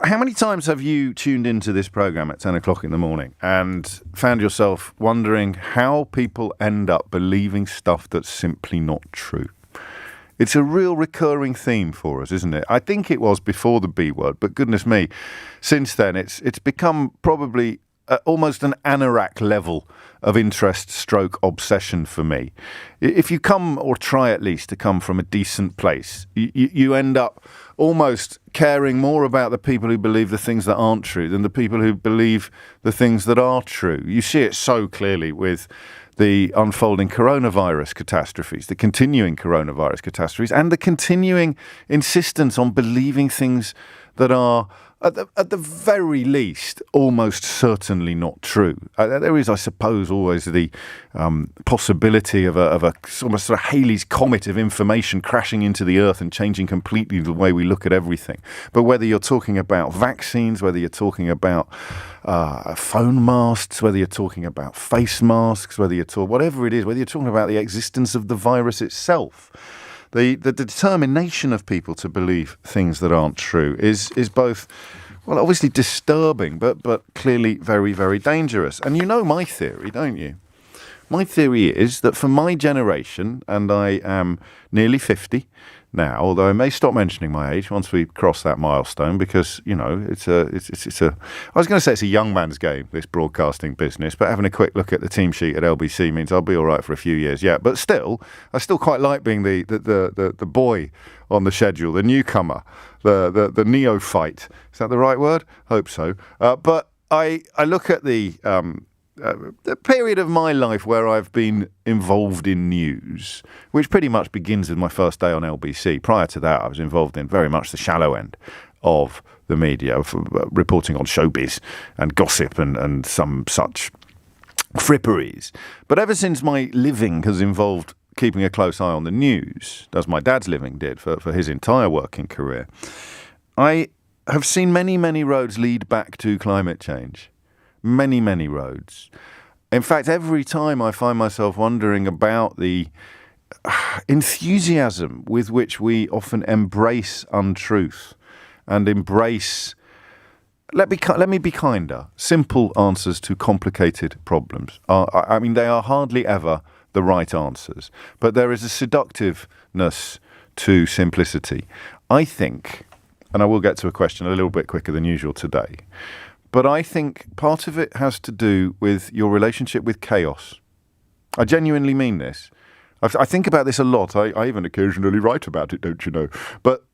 How many times have you tuned into this program at 10 o'clock in the morning and found yourself wondering how people end up believing stuff that's simply not true? It's a real recurring theme for us, isn't it? I think it was before the B word, but goodness me, since then it's become probably almost an anorak level of interest stroke obsession for me. If you come, or try at least to come from a decent place, you end up almost caring more about the people who believe the things that aren't true than the people who believe the things that are true. You see it so clearly with the unfolding coronavirus catastrophes, the continuing coronavirus catastrophes, and the continuing insistence on believing things that are, at the very least, almost certainly not true. There is, I suppose, always the possibility of a almost sort of Halley's Comet of information crashing into the earth and changing completely the way we look at everything. But whether you're talking about vaccines, whether you're talking about phone masks, whether you're talking about face masks, whether whatever it is, whether you're talking about the existence of the virus itself, the determination of people to believe things that aren't true is both, well, obviously disturbing, but clearly very, very dangerous. And you know my theory, don't you? My theory is that for my generation, and I am nearly 50 now, although I may stop mentioning my age once we cross that milestone, because, you know, it's a I was going to say it's a young man's game, this broadcasting business, but having a quick look at the team sheet at LBC means I'll be all right for a few years yet. But still, I still quite like being the boy on the schedule, the newcomer, the neophyte. Is that the right word? Hope so. But I look at the period of my life where I've been involved in news, which pretty much begins with my first day on LBC. Prior to that, I was involved in very much the shallow end of the media, reporting on showbiz and gossip and some such fripperies. But ever since my living has involved keeping a close eye on the news, as my dad's living did for his entire working career, I have seen many, many roads lead back to climate change. Many, many roads. In fact, every time I find myself wondering about the enthusiasm with which we often embrace untruth and embrace, let me be kinder, simple answers to complicated problems. I mean, they are hardly ever the right answers, but there is a seductiveness to simplicity. I think, and I will get to a question a little bit quicker than usual today, but I think part of it has to do with your relationship with chaos. I genuinely mean this. I think about this a lot. I even occasionally write about it, don't you know? But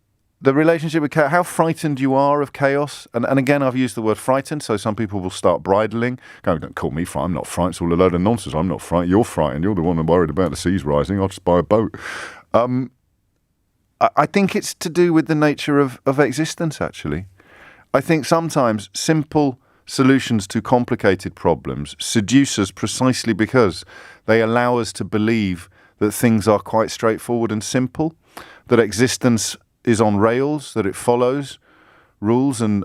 the relationship with chaos, how frightened you are of chaos. And again, I've used the word frightened, so some people will start bridling. Go, don't call me frightened. I'm not frightened. It's all a load of nonsense. I'm not frightened. You're frightened. You're the one worried about the seas rising. I'll just buy a boat. I think it's to do with the nature of existence, actually. I think sometimes simple solutions to complicated problems seduce us precisely because they allow us to believe that things are quite straightforward and simple, that existence is on rails, that it follows rules and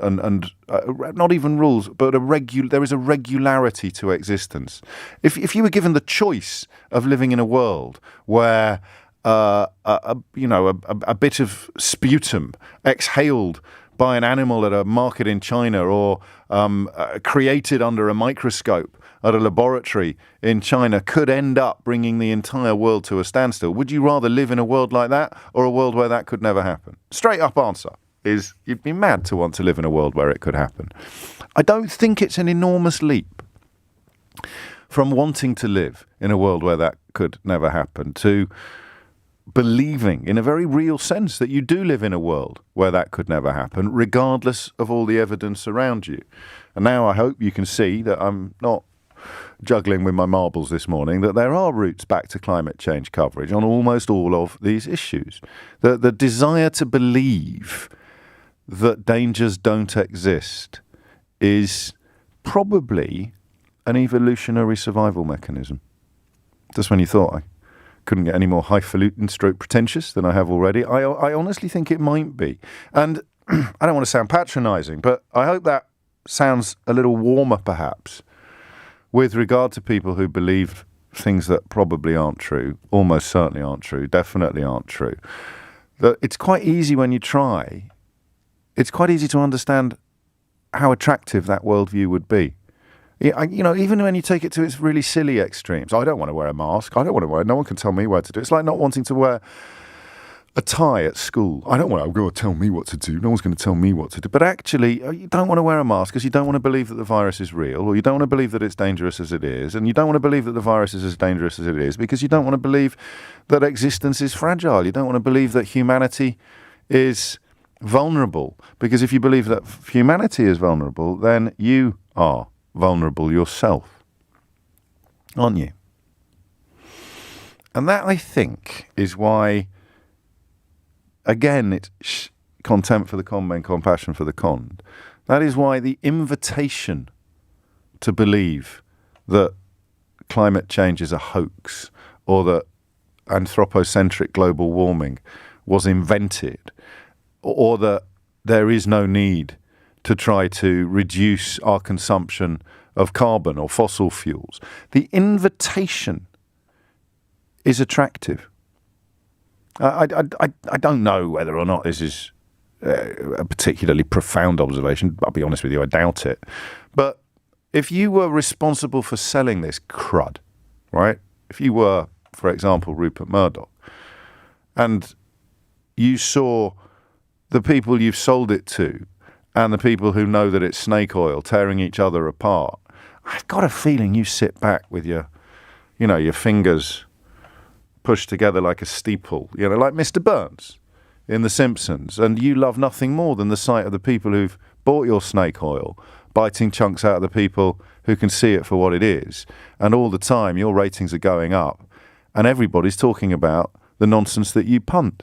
not even rules, but there is a regularity to existence. If you were given the choice of living in a world where a bit of sputum exhaled by an animal at a market in China or created under a microscope at a laboratory in China could end up bringing the entire world to a standstill. Would you rather live in a world like that or a world where that could never happen? Straight up answer is you'd be mad to want to live in a world where it could happen. I don't think it's an enormous leap from wanting to live in a world where that could never happen to believing in a very real sense that you do live in a world where that could never happen, regardless of all the evidence around you. And now I hope you can see that I'm not juggling with my marbles this morning, that there are routes back to climate change coverage on almost all of these issues. The desire to believe that dangers don't exist is probably an evolutionary survival mechanism. Just when you thought I couldn't get any more highfalutin stroke pretentious than I have already, I honestly think it might be. And I don't want to sound patronising, but I hope that sounds a little warmer perhaps with regard to people who believe things that probably aren't true, almost certainly aren't true, definitely aren't true. That it's quite easy when you try. it's quite easy to understand how attractive that worldview would be. Even when you take it to its really silly extremes. I don't want to wear a mask. I don't want to wear it. No one can tell me what to do. It's like not wanting to wear a tie at school. I don't want to go tell me what to do. No one's going to tell me what to do. But actually, you don't want to wear a mask because you don't want to believe that the virus is real, or you don't want to believe that it's dangerous as it is, and you don't want to believe that the virus is as dangerous as it is because you don't want to believe that existence is fragile. You don't want to believe that humanity is vulnerable, because if you believe that humanity is vulnerable, then you are vulnerable yourself, aren't you? And that, I think, is why, again, it's contempt for the con men, compassion for the conned. That is why the invitation to believe that climate change is a hoax, or that anthropocentric global warming was invented, or that there is no need to try to reduce our consumption of carbon or fossil fuels. The invitation is attractive. I don't know whether or not this is a particularly profound observation. I'll be honest with you, I doubt it. But if you were responsible for selling this crud, right? If you were, for example, Rupert Murdoch, and you saw the people you've sold it to and the people who know that it's snake oil tearing each other apart, I've got a feeling you sit back with your fingers pushed together like a steeple, like Mr. Burns in The Simpsons, and you love nothing more than the sight of the people who've bought your snake oil biting chunks out of the people who can see it for what it is, and all the time your ratings are going up and everybody's talking about the nonsense that you punt.